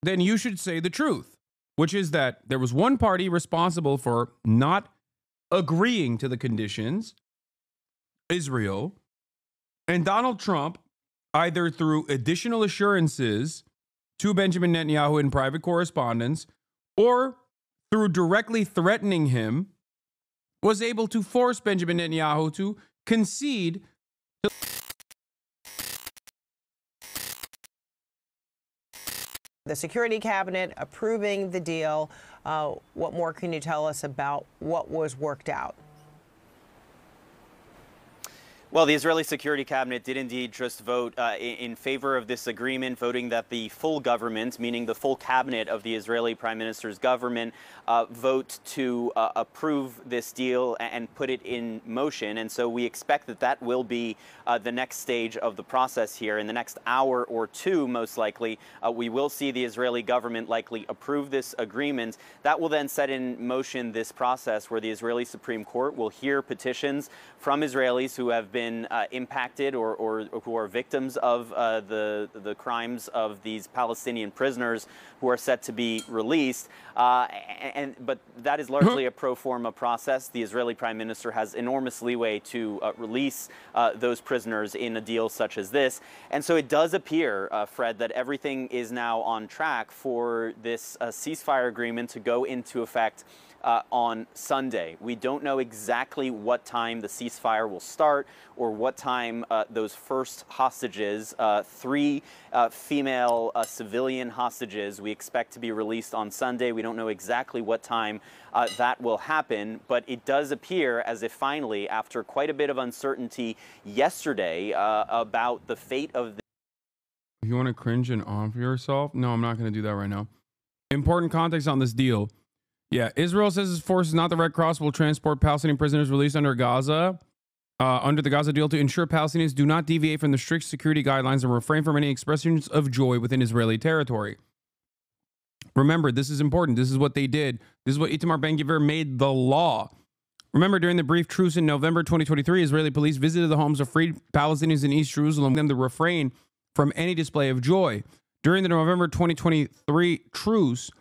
then you should say the truth, which is that there was one party responsible for not agreeing to the conditions, Israel, and Donald Trump, either through additional assurances to Benjamin Netanyahu in private correspondence or through directly threatening him, was able to force Benjamin Netanyahu to concede to the Security Cabinet approving the deal. What more can you tell us about what was worked out? Well, the Israeli Security Cabinet did indeed just vote in favor of this agreement, voting that the full government, meaning the full cabinet of the Israeli Prime Minister's government, vote to approve this deal and put it in motion. And so we expect that that will be the next stage of the process here. In the next hour or two, most likely, we will see the Israeli government likely approve this agreement. That will then set in motion this process where the Israeli Supreme Court will hear petitions from Israelis who have been impacted or who are victims of the crimes of these Palestinian prisoners who are set to be released. But that is largely a pro forma process. The Israeli Prime Minister has enormous leeway to release those prisoners in a deal such as this. And so it does appear, Fred, that everything is now on track for this ceasefire agreement to go into effect on Sunday. We don't know exactly what time the ceasefire will start or what time those first hostages, three female civilian hostages, we expect to be released on Sunday. We don't know exactly what time that will happen, but it does appear as if finally, after quite a bit of uncertainty yesterday about the fate of the... If you want to cringe and off yourself, no, I'm not going to do that right now. Important context on this deal. Yeah, Israel says its forces, not the Red Cross, will transport Palestinian prisoners released under the Gaza deal to ensure Palestinians do not deviate from the strict security guidelines and refrain from any expressions of joy within Israeli territory. Remember, this is important. This is what they did. This is what Itamar Ben-Gvir made the law. Remember, during the brief truce in November 2023, Israeli police visited the homes of freed Palestinians in East Jerusalem, them to refrain from any display of joy. During the November 2023 truce,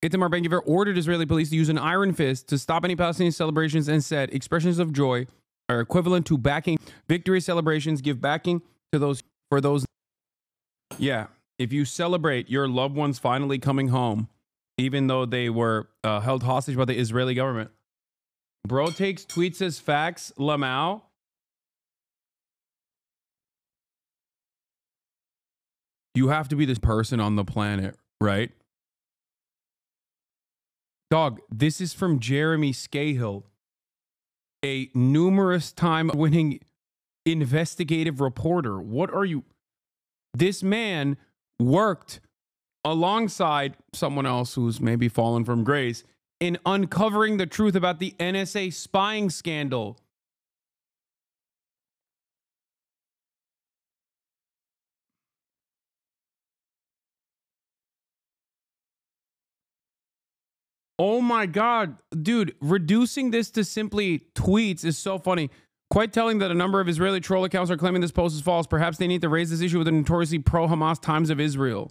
Itamar Ben-Gvir ordered Israeli police to use an iron fist to stop any Palestinian celebrations and said expressions of joy are equivalent to backing victory celebrations. Give backing to those for those. Yeah, if you celebrate your loved ones finally coming home, even though they were held hostage by the Israeli government. Bro takes tweets as facts. Lamau. You have to be this person on the planet, right? Dog, this is from Jeremy Scahill, a numerous time winning investigative reporter. What are you? This man worked alongside someone else who's maybe fallen from grace in uncovering the truth about the NSA spying scandal. Oh my God, dude, reducing this to simply tweets is so funny. Quite telling that a number of Israeli troll accounts are claiming this post is false. Perhaps they need to raise this issue with the notoriously pro-Hamas Times of Israel.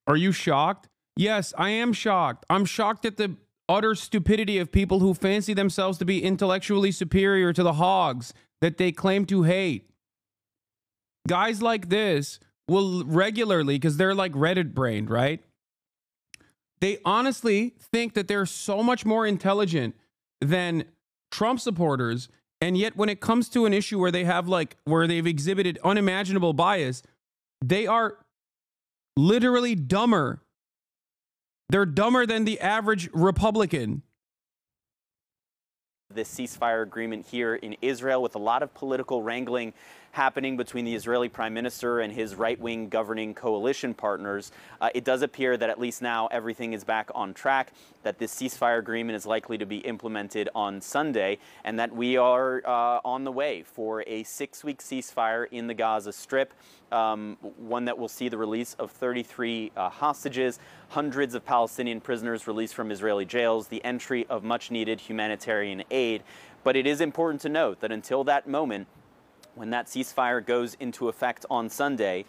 Are you shocked? Yes, I am shocked. I'm shocked at the utter stupidity of people who fancy themselves to be intellectually superior to the hogs that they claim to hate. Guys like this will regularly, because they're like Reddit brained, right? They honestly think that they're so much more intelligent than Trump supporters. And yet when it comes to an issue where they have where they've exhibited unimaginable bias, they are literally dumber. They're dumber than the average Republican. This ceasefire agreement here in Israel, with a lot of political wrangling happening between the Israeli Prime Minister and his right-wing governing coalition partners. It does appear that at least now everything is back on track, that this ceasefire agreement is likely to be implemented on Sunday, and that we are on the way for a 6-week ceasefire in the Gaza Strip, one that will see the release of 33 hostages, hundreds of Palestinian prisoners released from Israeli jails, the entry of much-needed humanitarian aid. But it is important to note that until that moment, when that ceasefire goes into effect on Sunday,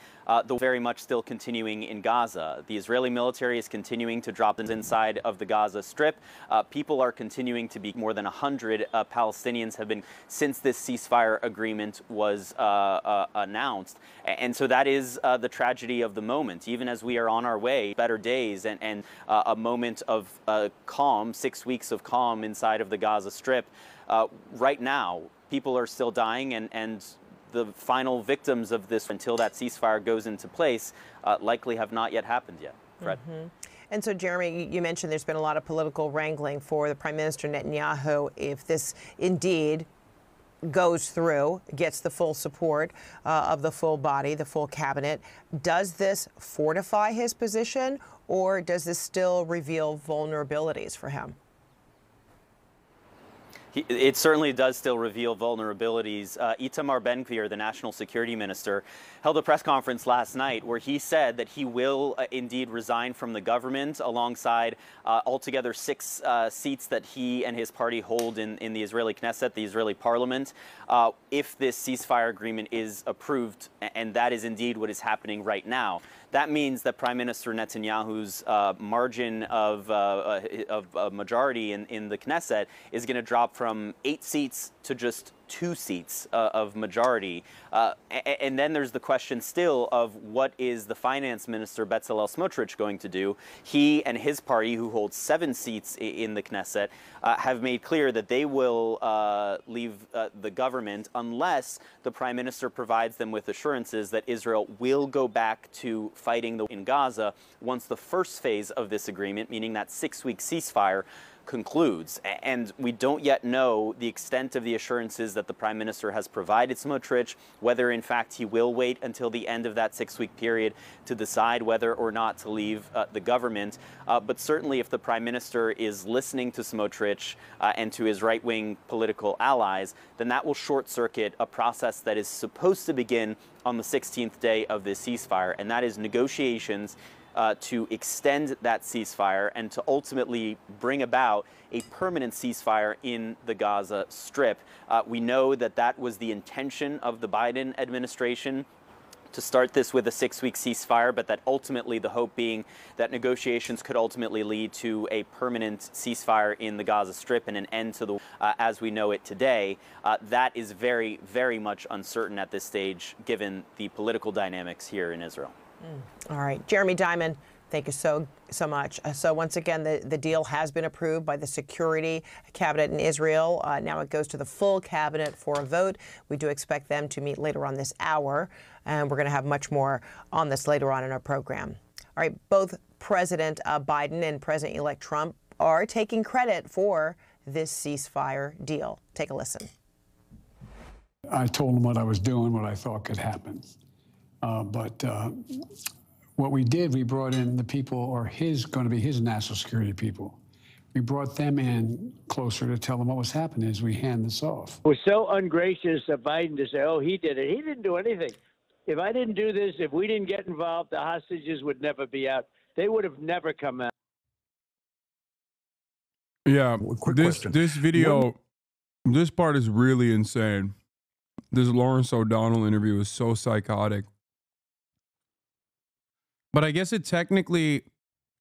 they're very much still continuing in Gaza. The Israeli military is continuing to drop inside of the Gaza Strip. People are continuing to be more than 100 Palestinians have been since this ceasefire agreement was announced. And so that is the tragedy of the moment. Even as we are on our way, better days and a moment of calm, 6 weeks of calm inside of the Gaza Strip, right now, people are still dying, and the final victims of this, until that ceasefire goes into place, likely have not yet happened yet. Fred? And so, Jeremy, you mentioned there's been a lot of political wrangling for the Prime Minister Netanyahu. If this indeed goes through, gets the full support of the full body, the full cabinet, does this fortify his position, or does this still reveal vulnerabilities for him? It certainly does still reveal vulnerabilities. Itamar Ben-Gvir, the national security minister, held a press conference last night where he said that he will indeed resign from the government alongside altogether 6 seats that he and his party hold in the Israeli Knesset, the Israeli parliament, if this ceasefire agreement is approved, and that is indeed what is happening right now. That means that Prime Minister Netanyahu's margin of majority in the Knesset is going to drop from 8 seats to just 2 seats of majority. And then there's the question still of what is the finance minister, Bezalel Smotrich, going to do? He and his party, who holds 7 seats in the Knesset, have made clear that they will leave the government unless the prime minister provides them with assurances that Israel will go back to fighting in Gaza once the first phase of this agreement, meaning that 6-week ceasefire, concludes. And we don't yet know the extent of the assurances that the prime minister has provided Smotrich, whether in fact he will wait until the end of that 6-week period to decide whether or not to leave the government. But certainly if the prime minister is listening to Smotrich and to his right-wing political allies, then that will short-circuit a process that is supposed to begin on the 16th day of this ceasefire, and that is negotiations to extend that ceasefire and to ultimately bring about a permanent ceasefire in the Gaza Strip. We know that that was the intention of the Biden administration, to start this with a 6-week ceasefire, but that ultimately the hope being that negotiations could ultimately lead to a permanent ceasefire in the Gaza Strip and an end to the as we know it today. That is very, very much uncertain at this stage, given the political dynamics here in Israel. All right. Jeremy Diamond, thank you so much. So once again, the deal has been approved by the Security Cabinet in Israel. Now it goes to the full cabinet for a vote. We do expect them to meet later on this hour, and we're going to have much more on this later on in our program. All right. Both President Biden and President-elect Trump are taking credit for this ceasefire deal. Take a listen. I told them what I was doing, what I thought could happen. What we did, we brought in the people, or going to be his national security people. We brought them in closer to tell them what was happening as we hand this off. It was so ungracious of Biden to say, oh, he did it. He didn't do anything. If I didn't do this, if we didn't get involved, the hostages would never be out. They would have never come out. Yeah, Quick question. This video, this part is really insane. This Lawrence O'Donnell interview is so psychotic. But I guess it technically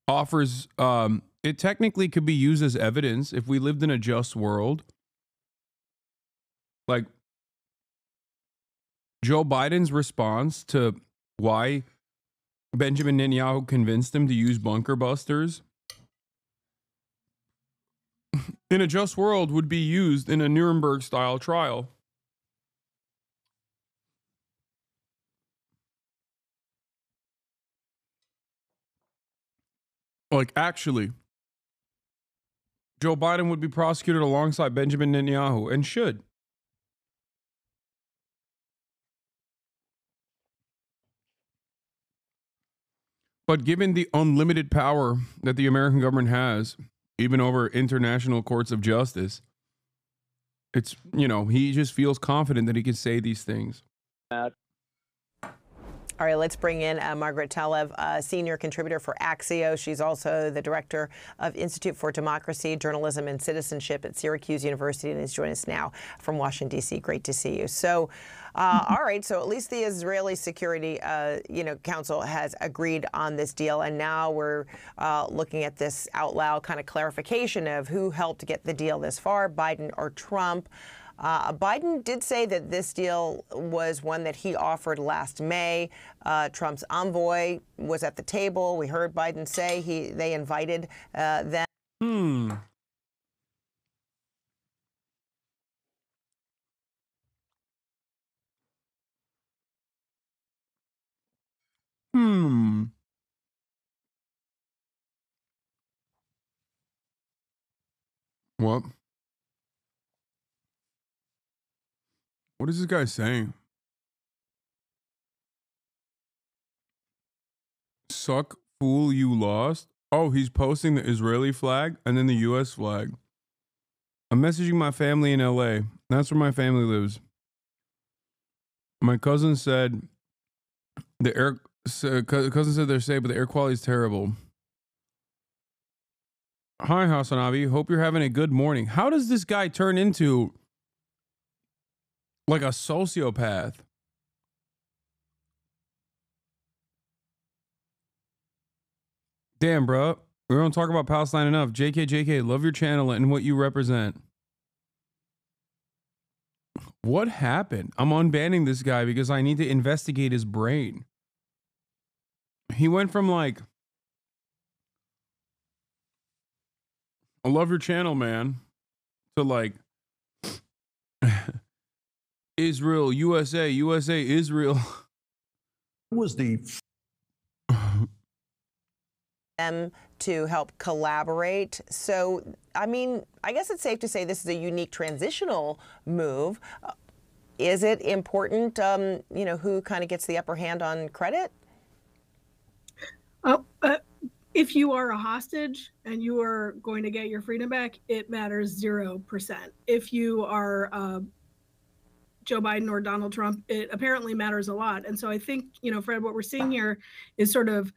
offers, it technically could be used as evidence if we lived in a just world. Like Joe Biden's response to why Benjamin Netanyahu convinced him to use bunker busters in a just world would be used in a Nuremberg-style trial. Like, actually, Joe Biden would be prosecuted alongside Benjamin Netanyahu, and should. But given the unlimited power that the American government has, even over international courts of justice, it's, you know, he just feels confident that he can say these things. All All right, let's bring in Margaret Telev, senior contributor for Axios. She's also the director of Institute for Democracy, Journalism, and Citizenship at Syracuse University, and is joining us now from Washington, D.C. Great to see you. So, all right, so at least the Israeli Security Council has agreed on this deal, and now we're looking at this out loud kind of clarification of who helped get the deal this far, Biden or Trump. Biden did say that this deal was one that he offered last May. Trump's envoy was at the table. We heard Biden say they invited them. What? What is this guy saying? Suck, fool, you lost? Oh, he's posting the Israeli flag and then the U.S. flag. I'm messaging my family in L.A. That's where my family lives. My cousin said cousin said they're safe, but the air quality is terrible. Hi, HasanAbi. Hope you're having a good morning. How does this guy turn into like a sociopath? Damn, bro. We don't talk about Palestine enough. JK, love your channel and what you represent. What happened? I'm unbanning this guy because I need to investigate his brain. He went from like, I love your channel, man, to like, Israel, USA, Israel. Was the them to help collaborate. So, I mean, I guess it's safe to say this is a unique transitional move. Is it important, who kind of gets the upper hand on credit? If you are a hostage and you are going to get your freedom back, it matters 0%. If you are Joe Biden or Donald Trump, it apparently matters a lot. And so I think, Fred, what we're seeing here is sort of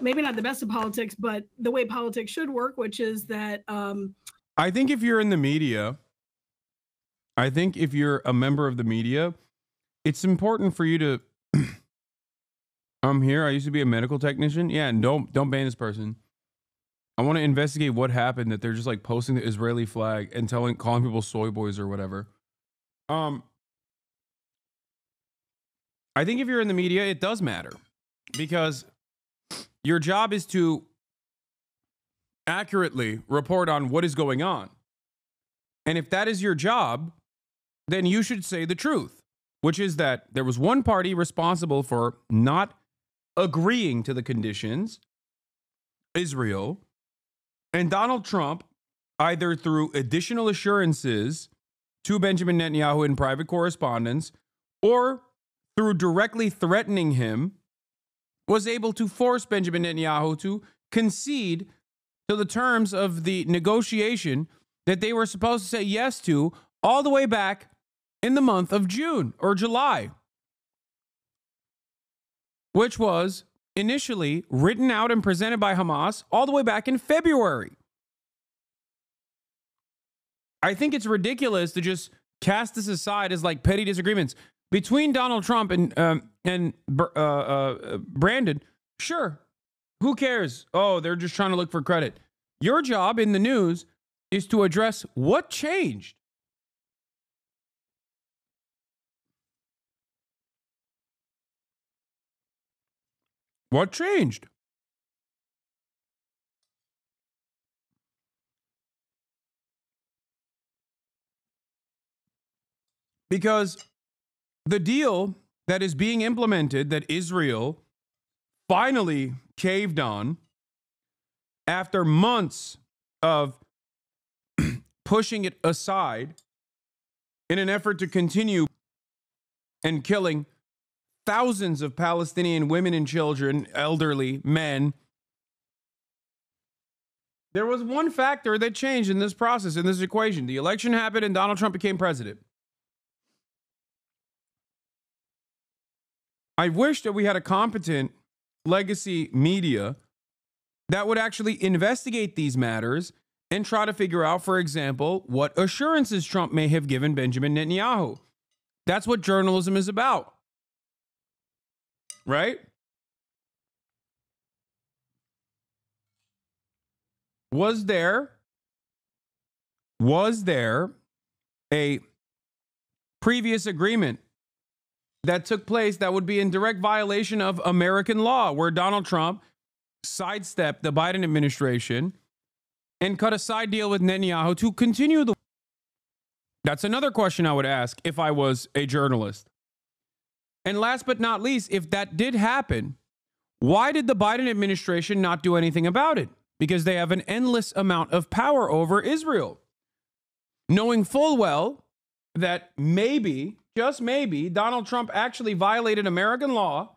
maybe not the best of politics, but the way politics should work, which is that I think if you're in the media, I think if you're a member of the media, it's important for you to I'm here. I used to be a medical technician. Yeah, and don't ban this person. I want to investigate what happened that they're just like posting the Israeli flag and calling people soy boys or whatever. I think if you're in the media, it does matter because your job is to accurately report on what is going on. And if that is your job, then you should say the truth, which is that there was one party responsible for not agreeing to the conditions, Israel, and Donald Trump, either through additional assurances to Benjamin Netanyahu in private correspondence or through directly threatening him, was able to force Benjamin Netanyahu to concede to the terms of the negotiation that they were supposed to say yes to all the way back in the month of June or July, which was initially written out and presented by Hamas all the way back in February. I think it's ridiculous to just cast this aside as like petty disagreements between Donald Trump and Brandon. Sure, who cares? Oh, they're just trying to look for credit. Your job in the news is to address what changed. What changed? Because the deal that is being implemented that Israel finally caved on after months of pushing it aside in an effort to continue and killing thousands of Palestinian women and children, elderly men. There was one factor that changed in this process, in this equation. The election happened and Donald Trump became president. I wish that we had a competent legacy media that would actually investigate these matters and try to figure out, for example, what assurances Trump may have given Benjamin Netanyahu. That's what journalism is about, right? Was there a previous agreement that took place that would be in direct violation of American law, where Donald Trump sidestepped the Biden administration and cut a side deal with Netanyahu to continue the... That's another question I would ask if I was a journalist. And last but not least, if that did happen, why did the Biden administration not do anything about it? Because they have an endless amount of power over Israel, knowing full well that maybe, just maybe, Donald Trump actually violated American law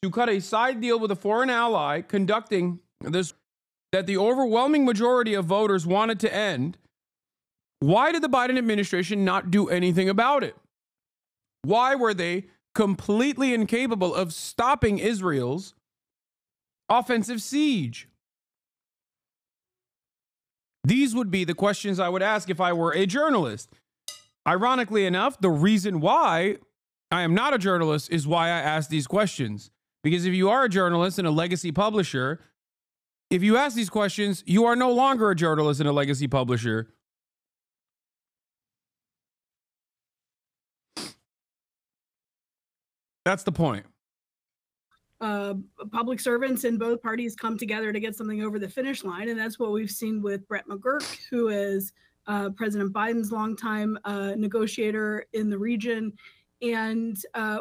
to cut a side deal with a foreign ally conducting this that the overwhelming majority of voters wanted to end. Why did the Biden administration not do anything about it? Why were they completely incapable of stopping Israel's offensive siege? These would be the questions I would ask if I were a journalist. Ironically enough, the reason why I am not a journalist is why I ask these questions. Because if you are a journalist and a legacy publisher, if you ask these questions, you are no longer a journalist and a legacy publisher. That's the point. Public servants in both parties come together to get something over the finish line. And that's what we've seen with Brett McGurk, who is President Biden's longtime negotiator in the region. And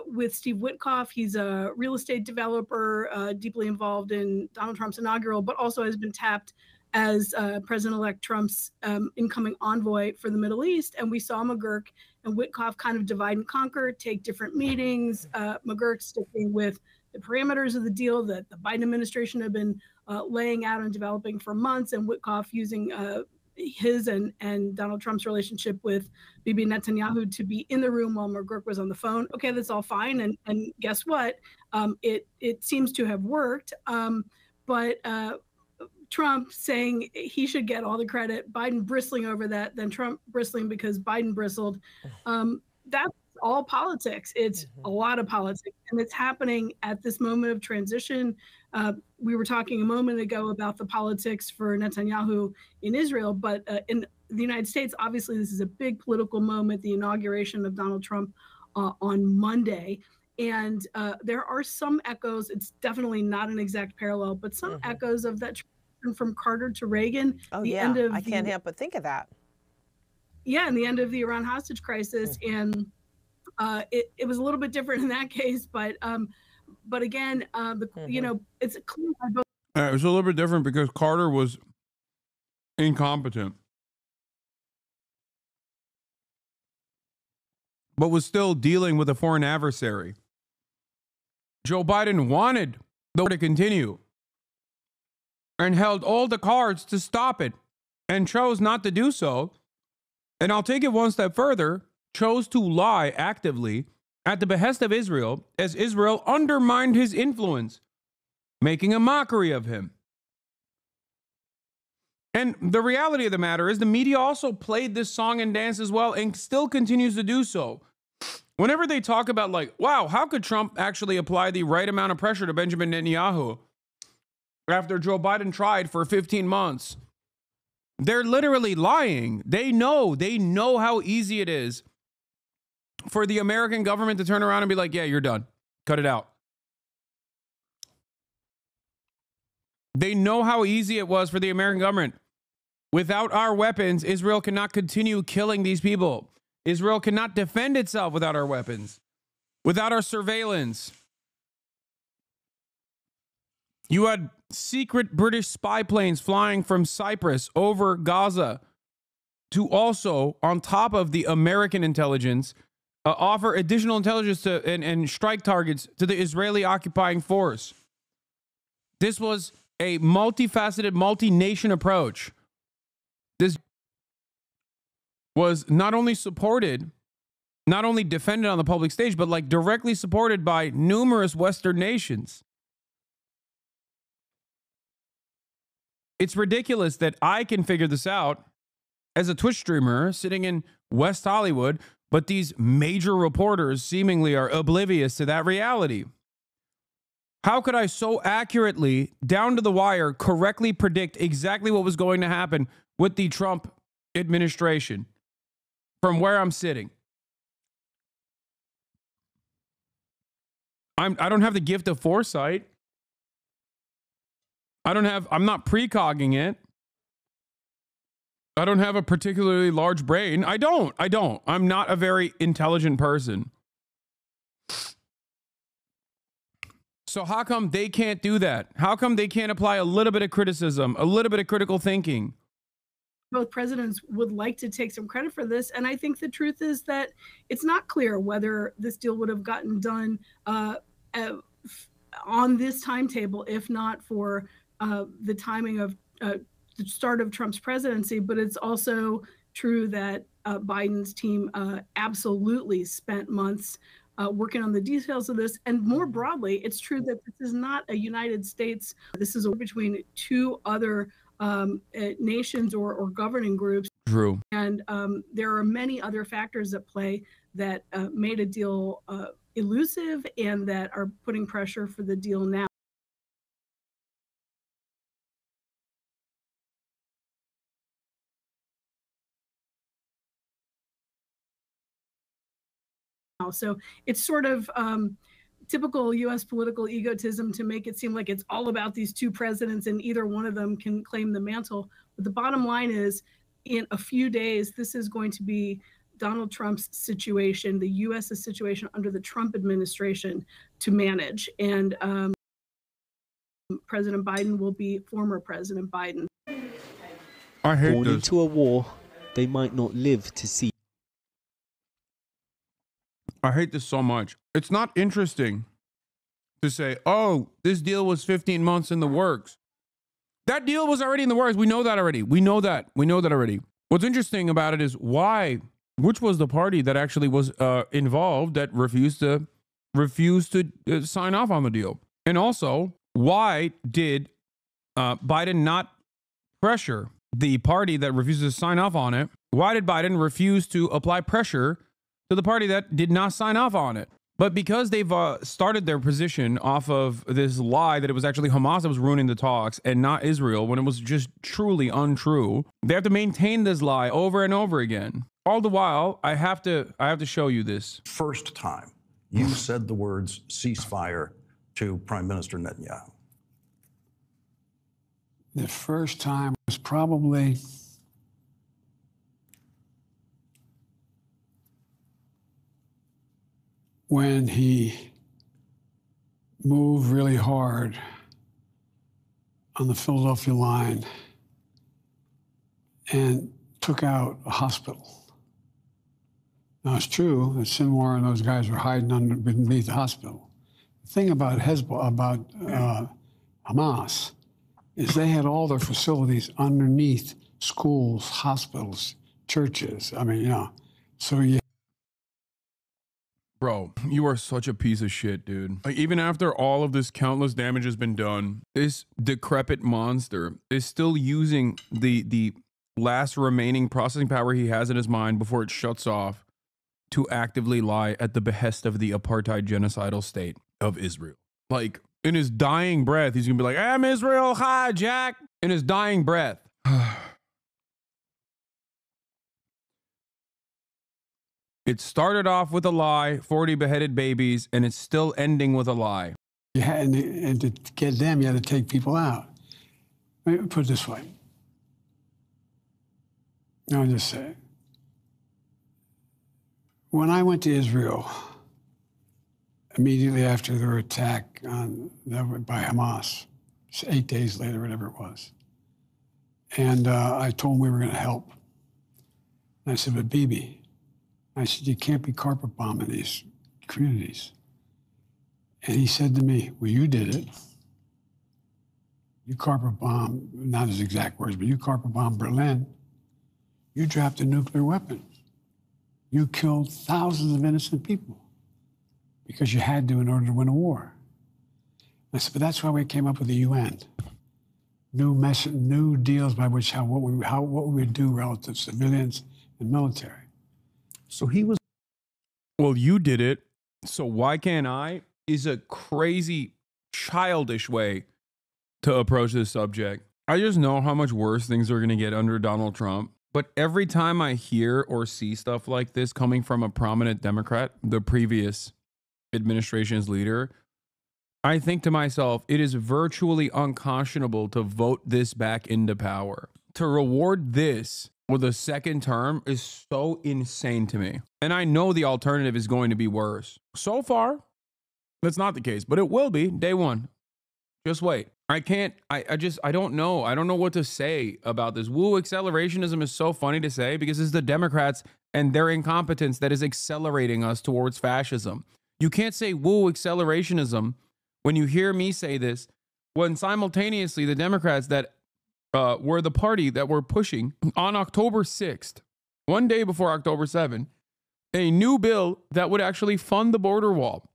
with Steve Witkoff, he's a real estate developer, deeply involved in Donald Trump's inaugural, but also has been tapped as President-elect Trump's incoming envoy for the Middle East. And we saw McGurk and Witkoff kind of divide and conquer, take different meetings. McGurk sticking with the parameters of the deal that the Biden administration had been laying out and developing for months, and Witkoff using his and Donald Trump's relationship with Bibi Netanyahu to be in the room while McGurk was on the phone. Okay, that's all fine. And guess what? It seems to have worked. But Trump saying he should get all the credit, Biden bristling over that, then Trump bristling because Biden bristled. That's all politics. It's a lot of politics, and it's happening at this moment of transition. We were talking a moment ago about the politics for Netanyahu in Israel, but in the United States, obviously, this is a big political moment, the inauguration of Donald Trump on Monday. And there are some echoes. It's definitely not an exact parallel, but some echoes of that transition from Carter to Reagan. Oh, yeah. I can't help but think of that. Yeah, and the end of the Iran hostage crisis. And it was a little bit different in that case, but again, you know, it's clear by both. It was a little bit different because Carter was incompetent, but was still dealing with a foreign adversary. Joe Biden wanted the war to continue and held all the cards to stop it and chose not to do so. And I'll take it one step further, chose to lie actively at the behest of Israel as Israel undermined his influence, making a mockery of him. And the reality of the matter is the media also played this song and dance as well and still continues to do so. Whenever they talk about like, wow, how could Trump actually apply the right amount of pressure to Benjamin Netanyahu after Joe Biden tried for 15 months? They're literally lying. They know how easy it is for the American government to turn around and be like, yeah, you're done. Cut it out. They know how easy it was for the American government. Without our weapons, Israel cannot continue killing these people. Israel cannot defend itself without our weapons, without our surveillance. You had secret British spy planes flying from Cyprus over Gaza to also, on top of the American intelligence, offer additional intelligence to and strike targets to the Israeli occupying force. This was a multifaceted, multi-nation approach. This was not only supported not only defended on the public stage, but like directly supported by numerous Western nations. It's ridiculous that I can figure this out as a Twitch streamer sitting in West Hollywood, but these major reporters seemingly are oblivious to that reality. How could I so accurately, down to the wire, correctly predict exactly what was going to happen with the Trump administration from where I'm sitting? I don't have the gift of foresight. I'm not precogging it. I don't have a particularly large brain. I don't. I'm not a very intelligent person. So how come they can't do that? How come they can't apply a little bit of criticism, a little bit of critical thinking? Both presidents would like to take some credit for this. And I think the truth is that it's not clear whether this deal would have gotten done on this timetable, if not for the timing of the start of Trump's presidency. But it's also true that Biden's team absolutely spent months working on the details of this. And more broadly, it's true that this is not a United States. This is between two other nations or governing groups. True. And there are many other factors at play that made a deal elusive and that are putting pressure for the deal now. So it's sort of typical U.S. political egotism to make it seem like it's all about these two presidents and either one of them can claim the mantle. But the bottom line is, in a few days, this is going to be Donald Trump's situation, the U.S.'s situation under the Trump administration to manage. And President Biden will be former President Biden. I hate Born this. into a war they might not live to see. I hate this so much. It's not interesting to say, oh, this deal was 15 months in the works. That deal was already in the works. We know that already. We know that already. What's interesting about it is which was the party that actually was involved that refused to sign off on the deal? And also, why did Biden not pressure the party that refuses to sign off on it? Why did Biden refuse to apply pressure to the party that did not sign off on it? But because they've started their position off of this lie that it was actually Hamas that was ruining the talks and not Israel, when it was just truly untrue, they have to maintain this lie over and over again. All the while, I have to show you this. First time you said the words ceasefire to Prime Minister Netanyahu. The first time was probably when he moved really hard on the Philadelphia line and took out a hospital. Now, it's true that Sinwar and those guys were hiding beneath the hospital. The thing about Hamas is they had all their facilities underneath schools, hospitals, churches. I mean, so you. Bro, you are such a piece of shit, dude. Like, even after all of this countless damage has been done, this decrepit monster is still using the last remaining processing power he has in his mind before it shuts off to actively lie at the behest of the apartheid genocidal state of Israel. Like, in his dying breath, he's gonna be like, I'm Israel, hi, Jack. In his dying breath. It started off with a lie, 40 beheaded babies, and it's still ending with a lie. And to get them, you had to take people out. Let me put it this way. I'll just say, when I went to Israel, immediately after their attack by Hamas, 8 days later, whatever it was, and I told them we were going to help. And I said, but Bibi, I said, you can't be carpet bombing these communities. And he said to me, well, you did it. You carpet bombed, not his exact words, but you carpet bombed Berlin. You dropped a nuclear weapon. You killed thousands of innocent people because you had to in order to win a war. I said, but that's why we came up with the UN. New deals by which what we would do relative to civilians and military. So he was. Well, you did it, so why can't I? Is a crazy, childish way to approach this subject. I just know how much worse things are going to get under Donald Trump. But every time I hear or see stuff like this coming from a prominent Democrat, the previous administration's leader, I think to myself, it is virtually unconscionable to vote this back into power. To reward this with a second term is so insane to me. And I know the alternative is going to be worse. So far, that's not the case, but it will be day one. Just wait. I don't know. I don't know what to say about this. Woo, accelerationism is so funny to say because it's the Democrats and their incompetence that is accelerating us towards fascism. You can't say woo, accelerationism when you hear me say this, when simultaneously the Democrats that were the party that were pushing on October 6th, one day before October 7th, a new bill that would actually fund the border wall.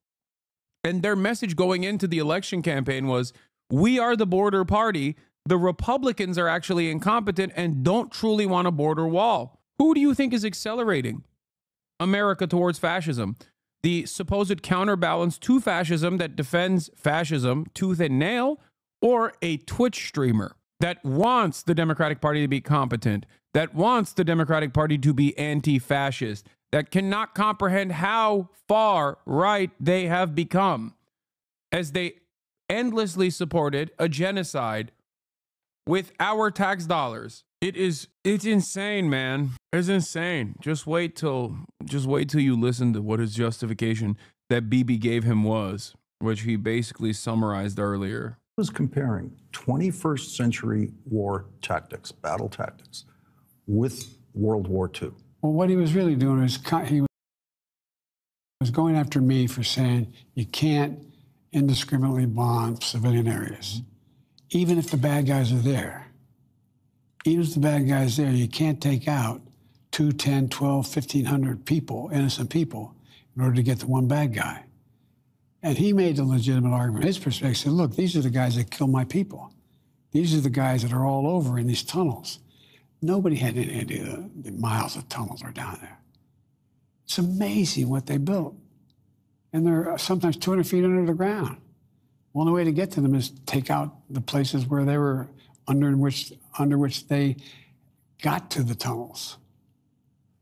And their message going into the election campaign was, we are the border party. The Republicans are actually incompetent and don't truly want a border wall. Who do you think is accelerating America towards fascism? The supposed counterbalance to fascism that defends fascism tooth and nail, or a Twitch streamer that wants the Democratic Party to be competent, that wants the Democratic Party to be anti-fascist, that cannot comprehend how far right they have become as they endlessly supported a genocide with our tax dollars. It's insane, man. It's insane. Just wait till you listen to what his justification that Bibi gave him was, which he basically summarized earlier. He was comparing 21st century war tactics, battle tactics, with World War II. Well, what he was really doing is he was going after me for saying you can't indiscriminately bomb civilian areas, even if the bad guys are there. Even if the bad guys there, you can't take out 2, 10, 12, 1,500 people, innocent people, in order to get the one bad guy. And he made the legitimate argument. His perspective said, look, these are the guys that kill my people. These are the guys that are all over in these tunnels. Nobody had any idea the miles of tunnels are down there. It's amazing what they built. And they're sometimes 200 feet under the ground. Well, the way to get to them is take out the places where they were under which they got to the tunnels.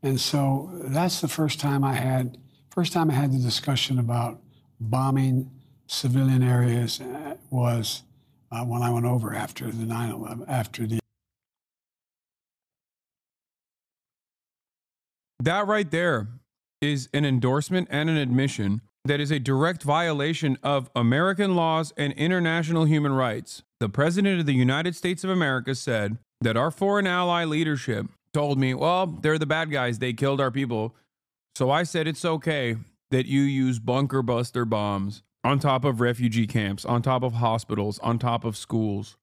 And so that's the first time I had the discussion about bombing civilian areas was when I went over after the 9/11, after the. That right there is an endorsement and an admission that is a direct violation of American laws and international human rights. The President of the United States of America said that our foreign ally leadership told me, well, they're the bad guys. They killed our people. So I said, it's okay that you use bunker buster bombs on top of refugee camps, on top of hospitals, on top of schools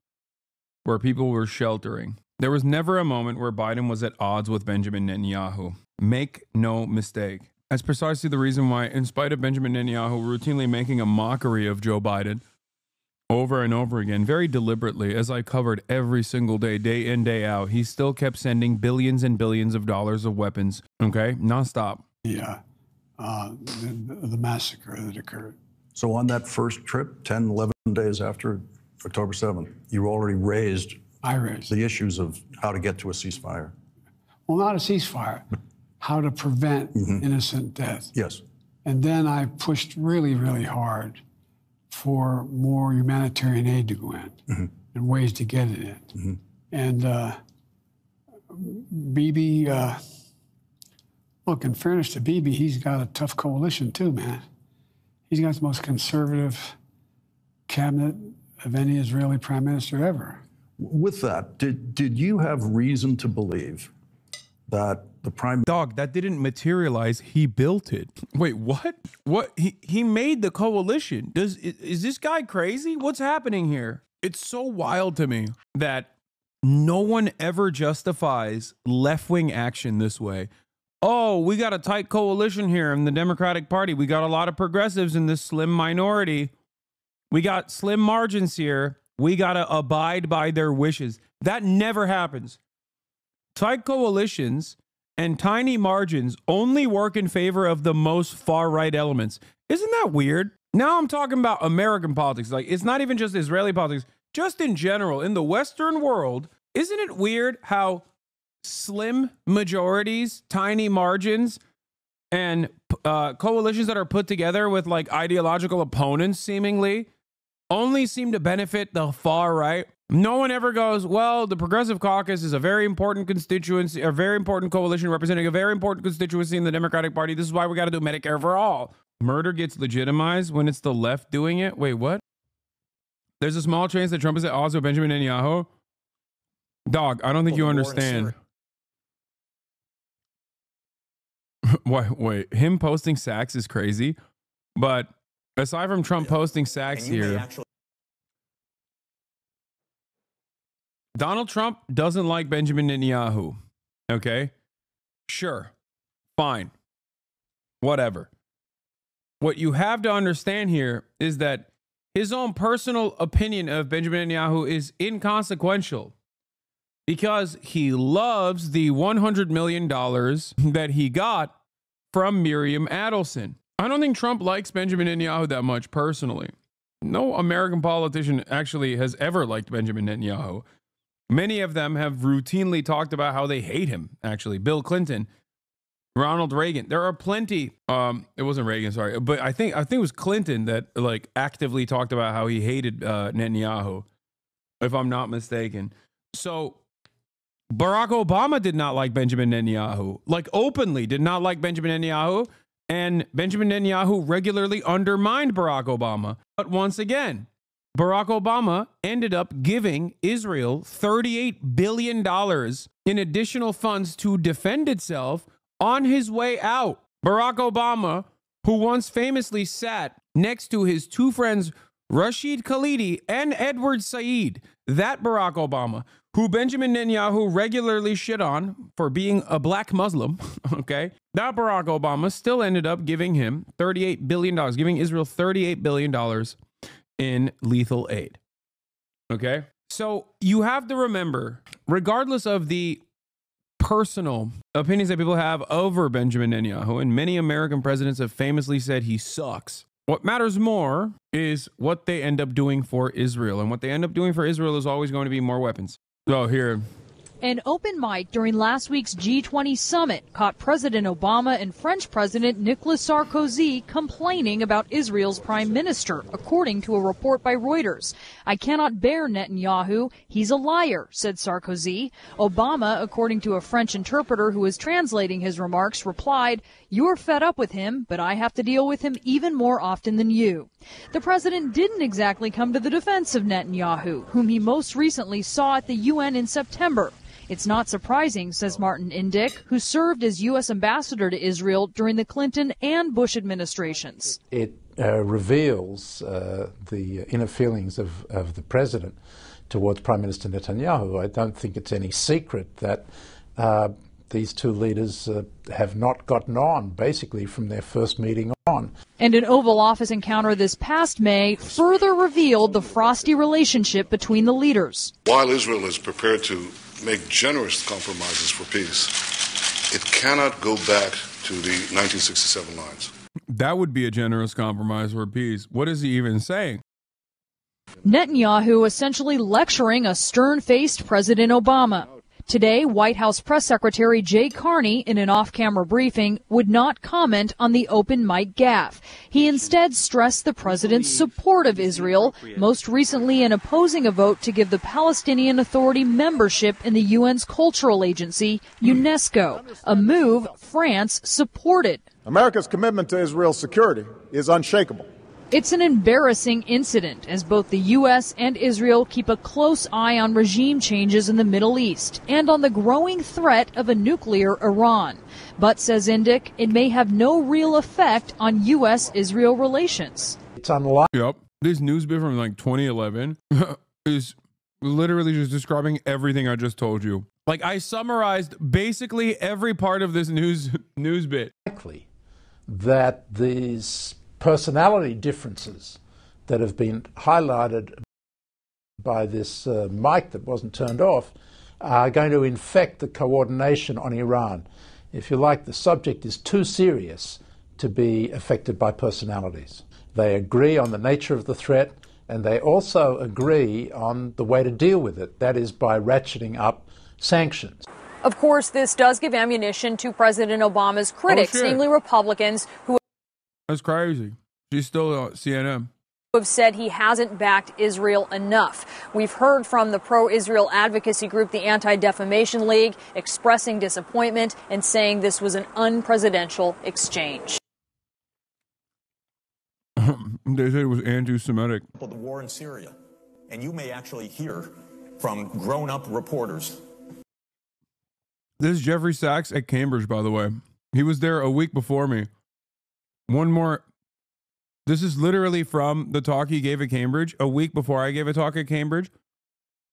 where people were sheltering. There was never a moment where Biden was at odds with Benjamin Netanyahu. Make no mistake. That's precisely the reason why, in spite of Benjamin Netanyahu routinely making a mockery of Joe Biden over and over again, very deliberately, as I covered every single day, day in, day out, he still kept sending billions and billions of dollars of weapons, okay, nonstop. Yeah, the massacre that occurred. So on that first trip, 10, 11 days after October 7th, you already raised the issues of how to get to a ceasefire. Well, not a ceasefire, how to prevent innocent death. Yes. And then I pushed really, really hard for more humanitarian aid to go in and ways to get it in. And Bibi, look, in fairness to Bibi, he's got a tough coalition too, man. He's got the most conservative cabinet of any Israeli prime minister ever. With that, did you have reason to believe that the prime... Dog, that didn't materialize. He built it. Wait, what? What? He made the coalition. Is this guy crazy? What's happening here? It's so wild to me that no one ever justifies left-wing action this way. oh, we got a tight coalition here in the Democratic Party. We got a lot of progressives in this slim minority. We got slim margins here. We got to abide by their wishes. That never happens. Tight coalitions and tiny margins only work in favor of the most far-right elements. Isn't that weird? Now I'm talking about American politics. Like, it's not even just Israeli politics. Just in general, in the Western world, isn't it weird how slim majorities, tiny margins, and coalitions that are put together with like ideological opponents seemingly only seem to benefit the far right? No one ever goes, well, the Progressive Caucus is a very important constituency, a very important coalition representing a very important constituency in the Democratic Party. This is why we got to do Medicare for all. Murder gets legitimized when it's the left doing it. Wait, what? There's a small chance that Trump is at odds with Benjamin Netanyahu. Dog, I don't think you understand. Wait, him posting Sachs is crazy. But aside from Trump posting Sachs here, Donald Trump doesn't like Benjamin Netanyahu. Okay? Sure. Fine. Whatever. What you have to understand here is that his own personal opinion of Benjamin Netanyahu is inconsequential because he loves the $100 million that he got from Miriam Adelson. I don't think Trump likes Benjamin Netanyahu that much personally. No American politician actually has ever liked Benjamin Netanyahu. Many of them have routinely talked about how they hate him, actually. Bill Clinton, Ronald Reagan. There are plenty. It wasn't Reagan, sorry, but I think it was Clinton that like actively talked about how he hated Netanyahu, if I'm not mistaken. So Barack Obama did not like Benjamin Netanyahu, like openly did not like Benjamin Netanyahu, and Benjamin Netanyahu regularly undermined Barack Obama. But once again, Barack Obama ended up giving Israel $38 billion in additional funds to defend itself on his way out. Barack Obama, who once famously sat next to his two friends, Rashid Khalidi and Edward Said, that Barack Obama, who Benjamin Netanyahu regularly shit on for being a black Muslim, okay? That Barack Obama still ended up giving him $38 billion, giving Israel $38 billion in lethal aid, okay? So you have to remember, regardless of the personal opinions that people have over Benjamin Netanyahu, and many American presidents have famously said he sucks, what matters more is what they end up doing for Israel. And what they end up doing for Israel is always going to be more weapons. So here. An open mic during last week's G20 summit caught President Obama and French President Nicolas Sarkozy complaining about Israel's prime minister, according to a report by Reuters. I cannot bear Netanyahu. He's a liar, said Sarkozy. Obama, according to a French interpreter who was translating his remarks, replied, you're fed up with him, but I have to deal with him even more often than you. The president didn't exactly come to the defense of Netanyahu, whom he most recently saw at the UN in September. It's not surprising, says Martin Indyk, who served as U.S. ambassador to Israel during the Clinton and Bush administrations. It reveals the inner feelings of the president towards Prime Minister Netanyahu. I don't think it's any secret that these two leaders have not gotten on, basically, from their first meeting on. And an Oval Office encounter this past May further revealed the frosty relationship between the leaders. While Israel is prepared to make generous compromises for peace, it cannot go back to the 1967 lines. That would be a generous compromise for peace. What is he even saying? Netanyahu essentially lecturing a stern-faced President Obama. Today, White House Press Secretary Jay Carney, in an off-camera briefing, would not comment on the open mic gaffe. He instead stressed the president's support of Israel, most recently in opposing a vote to give the Palestinian Authority membership in the UN's cultural agency, UNESCO, a move France supported. America's commitment to Israel's security is unshakable. It's an embarrassing incident as both the U.S. and Israel keep a close eye on regime changes in the Middle East and on the growing threat of a nuclear Iran. But, says Indyk, it may have no real effect on U.S.-Israel relations. It's unlikely. Yep. This news bit from like 2011 is literally just describing everything I just told you. Like, I summarized basically every part of this news bit. Likely that these personality differences that have been highlighted by this mic that wasn't turned off are going to infect the coordination on Iran. If you like, the subject is too serious to be affected by personalities. They agree on the nature of the threat, and they also agree on the way to deal with it, that is by ratcheting up sanctions. Of course, this does give ammunition to President Obama's critics, namely Republicans, who That's crazy. She's still CNN. have said he hasn't backed Israel enough. We've heard from the pro-Israel advocacy group, the Anti-Defamation League, expressing disappointment and saying this was an unpresidential exchange. They said it was anti-Semitic. The war in Syria, and you may actually hear from grown-up reporters. This is Jeffrey Sachs at Cambridge, by the way. He was there a week before me. One more. This is literally from the talk he gave at Cambridge a week before I gave a talk at Cambridge,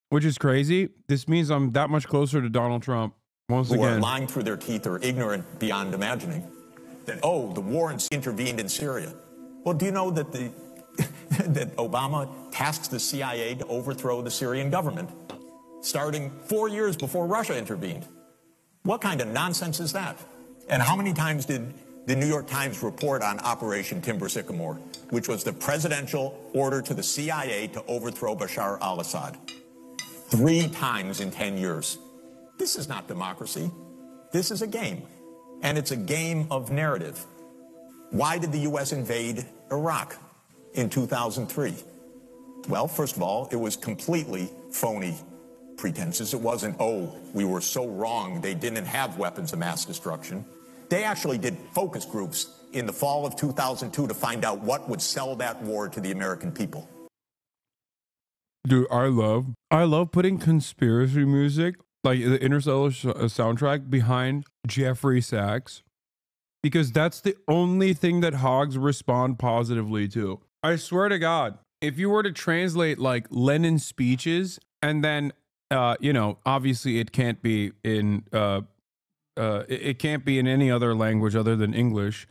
which is crazy. This means I'm that much closer to Donald Trump once Who again. are lying through their teeth or ignorant beyond imagining that, oh, the war intervened in Syria. Well, do you know that that Obama tasks the CIA to overthrow the Syrian government, starting 4 years before Russia intervened? What kind of nonsense is that? And how many times did the New York Times report on Operation Timber Sycamore, which was the presidential order to the CIA to overthrow Bashar al-Assad? 3 times in 10 years. This is not democracy. This is a game. And it's a game of narrative. Why did the U.S. invade Iraq in 2003? Well, first of all, it was completely phony pretenses. It wasn't, oh, we were so wrong, they didn't have weapons of mass destruction. They actually did focus groups in the fall of 2002 to find out what would sell that war to the American people. Dude, I love putting conspiracy music, like the Interstellar soundtrack, behind Jeffrey Sachs, because that's the only thing that hogs respond positively to. I swear to God, if you were to translate like Lenin's speeches, and then, obviously it can't be in, it can't be in any other language other than English.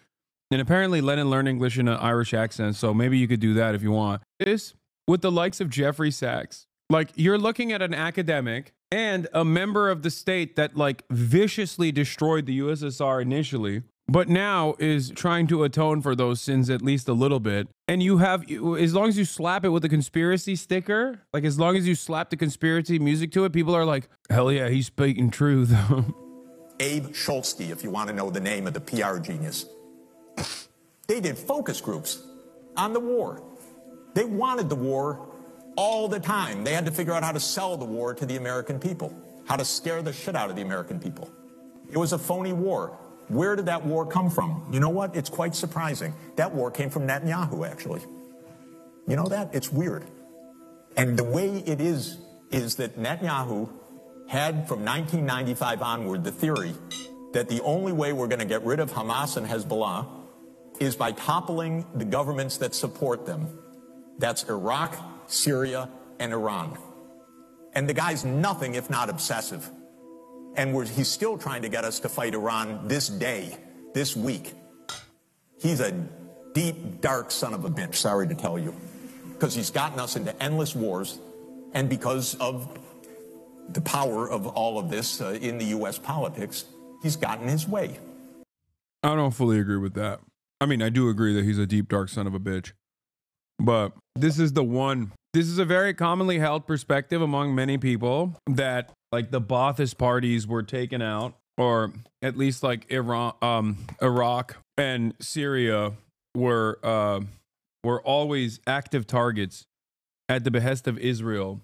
And apparently Lenin learned English in an Irish accent, so maybe you could do that if you want. This, with the likes of Jeffrey Sachs, like, you're looking at an academic and a member of the state that like viciously destroyed the USSR initially, but now is trying to atone for those sins at least a little bit. And you have, as long as you slap it with a conspiracy sticker, like as long as you slap the conspiracy music to it, people are like, hell yeah, he's speaking truth. Abe Schultzky, if you want to know the name of the PR genius. They did focus groups on the war. They wanted the war all the time. They had to figure out how to sell the war to the American people, how to scare the shit out of the American people. It was a phony war. Where did that war come from? You know what? It's quite surprising. That war came from Netanyahu, actually. You know that? It's weird. And the way it is that Netanyahu had from 1995 onward the theory that the only way we're going to get rid of Hamas and Hezbollah is by toppling the governments that support them. That's Iraq, Syria, and Iran. And the guy's nothing if not obsessive. And he's still trying to get us to fight Iran this day, this week. He's a deep, dark son of a bitch, sorry to tell you, because he's gotten us into endless wars, and because of the power of all of this in the U.S. politics, he's gotten his way. I don't fully agree with that. I mean, I do agree that he's a deep, dark son of a bitch. But this is a very commonly held perspective among many people that like the Ba'athist parties were taken out, or at least like Iraq and Syria were always active targets at the behest of Israel.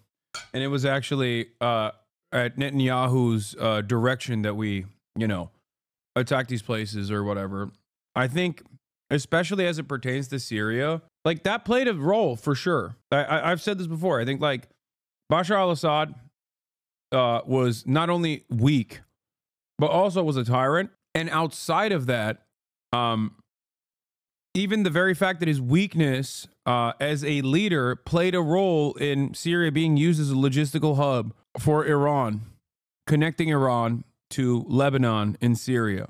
And it was actually at Netanyahu's direction that we, attacked these places or whatever. I think, especially as it pertains to Syria, like that played a role for sure. I've said this before. I think like Bashar al-Assad was not only weak, but also was a tyrant. And outside of that, even the very fact that his weakness as a leader played a role in Syria being used as a logistical hub for Iran. connecting Iran to Lebanon in Syria,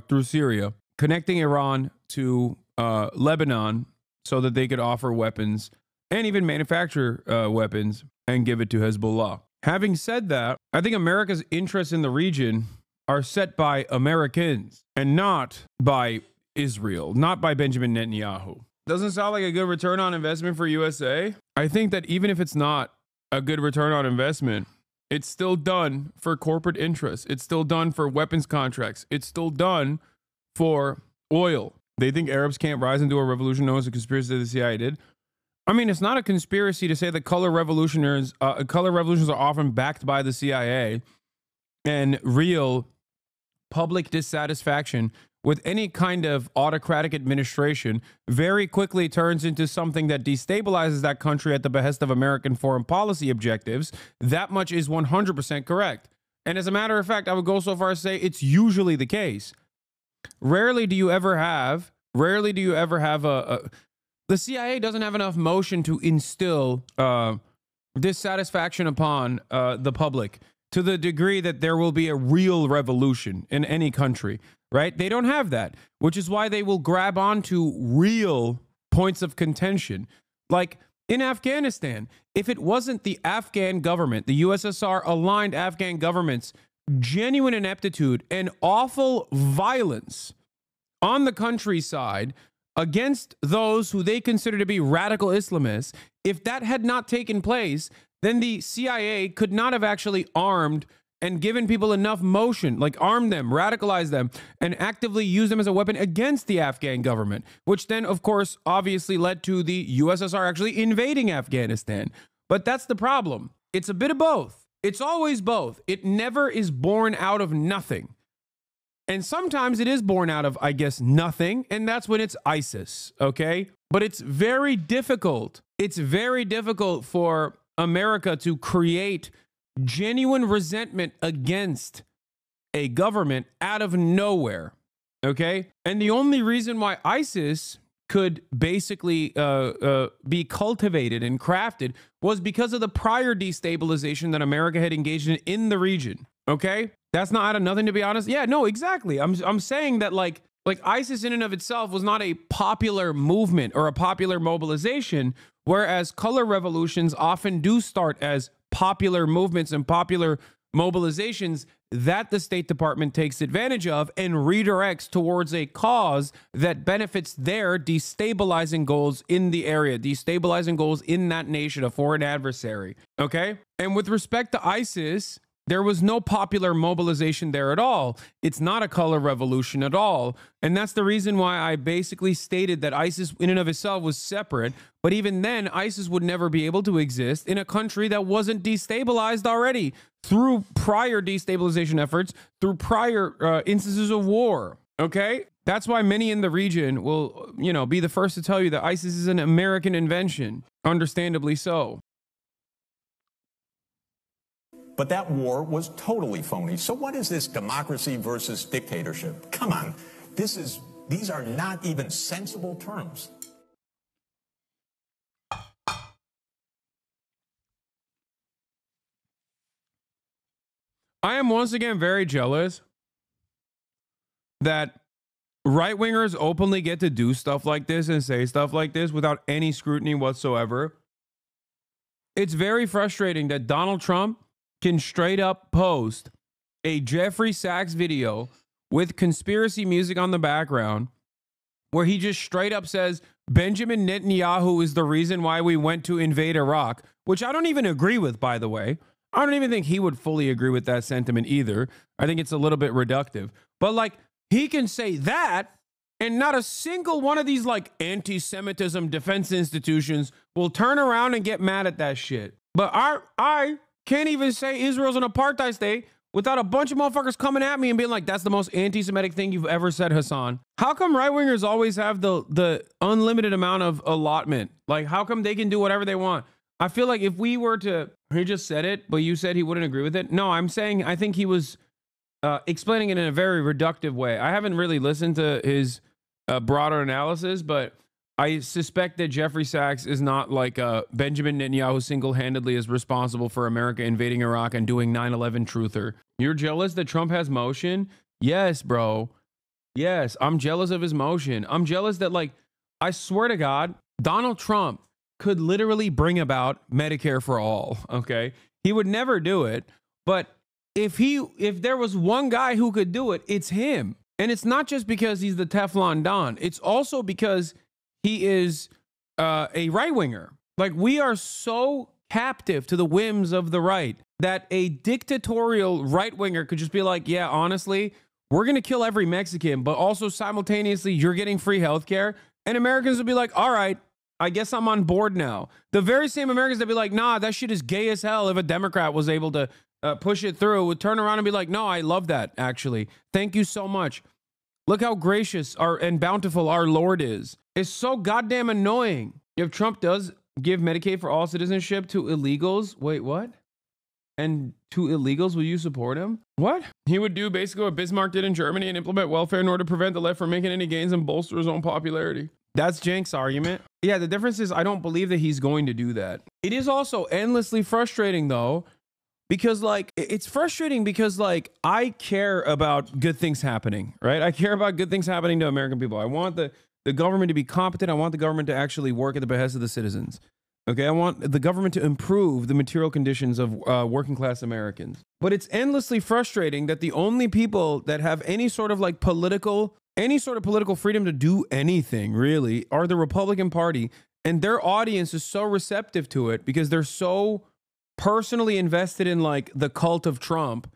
through Syria, connecting Iran to Lebanon so that they could offer weapons and even manufacture weapons and give it to Hezbollah. Having said that, I think America's interests in the region are set by Americans and not by Israel, not by Benjamin Netanyahu. Doesn't sound like a good return on investment for USA. I think that even if it's not a good return on investment, it's still done for corporate interests. It's still done for weapons contracts. It's still done for oil. They think Arabs can't rise into a revolution known as a conspiracy that the CIA did. I mean, it's not a conspiracy to say that color revolutions are often backed by the CIA, and real public dissatisfaction with any kind of autocratic administration very quickly turns into something that destabilizes that country at the behest of American foreign policy objectives. That much is 100% correct. And as a matter of fact, I would go so far as to say it's usually the case. Rarely do you ever have the CIA doesn't have enough motion to instill dissatisfaction upon the public to the degree that there will be a real revolution in any country, right? They don't have that, which is why they will grab onto real points of contention. Like in Afghanistan, if it wasn't the Afghan government, the USSR aligned Afghan government's genuine ineptitude and awful violence on the countryside against those who they consider to be radical Islamists, if that had not taken place, then the CIA could not have actually armed and given people enough motion, like armed them, radicalized them, and actively used them as a weapon against the Afghan government, which then, of course, obviously led to the USSR actually invading Afghanistan. But that's the problem. It's a bit of both. It's always both. It never is born out of nothing. And sometimes it is born out of, I guess, nothing, and that's when it's ISIS, okay? But it's very difficult. It's very difficult for America to create genuine resentment against a government out of nowhere, okay? And the only reason why ISIS could basically be cultivated and crafted was because of the prior destabilization that America had engaged in the region, okay? That's not out of nothing, to be honest. Yeah, no, exactly. I'm saying that like ISIS in and of itself was not a popular movement or a popular mobilization, whereas color revolutions often do start as popular movements and popular mobilizations that the State Department takes advantage of and redirects towards a cause that benefits their destabilizing goals in the area, destabilizing goals in that nation, a foreign adversary. Okay? And with respect to ISIS, there was no popular mobilization there at all. It's not a color revolution at all. And that's the reason why I basically stated that ISIS in and of itself was separate. But even then, ISIS would never be able to exist in a country that wasn't destabilized already through prior destabilization efforts, through prior instances of war. Okay? That's why many in the region will, be the first to tell you that ISIS is an American invention. Understandably so. But that war was totally phony. So what is this democracy versus dictatorship? Come on. These are not even sensible terms. I am once again very jealous that right-wingers openly get to do stuff like this and say stuff like this without any scrutiny whatsoever. It's very frustrating that Donald Trump can straight up post a Jeffrey Sachs video with conspiracy music on the background where he just straight up says Benjamin Netanyahu is the reason why we went to invade Iraq, which I don't even agree with, by the way. I don't even think he would fully agree with that sentiment either. I think it's a little bit reductive. But he can say that, and not a single one of these anti-Semitism defense institutions will turn around and get mad at that shit. But I can't even say Israel's an apartheid state without a bunch of motherfuckers coming at me and being like, that's the most anti-Semitic thing you've ever said, Hasan. How come right-wingers always have the unlimited amount of allotment? How come they can do whatever they want? I feel like if we were to, he just said it, but you said he wouldn't agree with it. No, I'm saying I think he was explaining it in a very reductive way. I haven't really listened to his broader analysis, but I suspect that Jeffrey Sachs is not like Benjamin Netanyahu single-handedly is responsible for America invading Iraq and doing 9/11 truther. You're jealous that Trump has motion? Yes, bro. Yes, I'm jealous of his motion. I'm jealous that, like, I swear to God, Donald Trump could literally bring about Medicare for all, okay? He would never do it, but if there was one guy who could do it, it's him. And it's not just because he's the Teflon Don. It's also because he is a right-winger. Like, we are so captive to the whims of the right that a dictatorial right-winger could just be like, yeah, honestly, we're going to kill every Mexican, but also simultaneously, you're getting free healthcare. And Americans would be like, all right, I guess I'm on board now. The very same Americans that be like, nah, that shit is gay as hell. If a Democrat was able to push it through, would turn around and be like, no, I love that, actually. Thank you so much. Look how gracious and bountiful our Lord is. It's so goddamn annoying. If Trump does give Medicaid for all citizenship to illegals, wait, what? And to illegals, will you support him? What? He would do basically what Bismarck did in Germany and implement welfare in order to prevent the left from making any gains and bolster his own popularity. That's Jenk's argument. Yeah, the difference is I don't believe that he's going to do that. It is also endlessly frustrating, though, because, like, it's frustrating because, like, I care about good things happening, right? I care about good things happening to American people. I want the government to be competent. I want the government to actually work at the behest of the citizens. Okay, I want the government to improve the material conditions of working class Americans. But it's endlessly frustrating that the only people that have any sort of political freedom to do anything really are the Republican Party, and their audience is so receptive to it because they're so personally invested in like the cult of Trump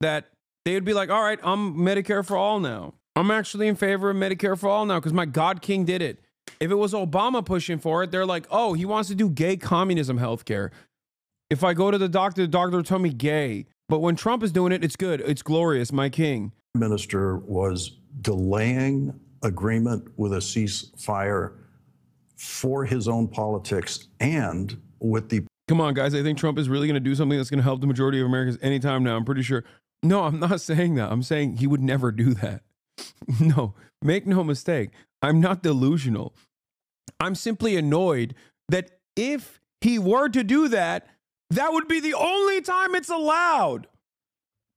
that they would be like, all right, I'm Medicare for all now. I'm actually in favor of Medicare for all now because my God King did it. If it was Obama pushing for it, they're like, oh, he wants to do gay communism healthcare. If I go to the doctor will tell me gay. But when Trump is doing it, it's good. It's glorious, my king. The minister was delaying agreement with a ceasefire for his own politics and with the... Come on, guys. I think Trump is really going to do something that's going to help the majority of Americans anytime now. I'm pretty sure. No, I'm not saying that. I'm saying he would never do that. No, make no mistake. I'm not delusional. I'm simply annoyed that if he were to do that, that would be the only time it's allowed.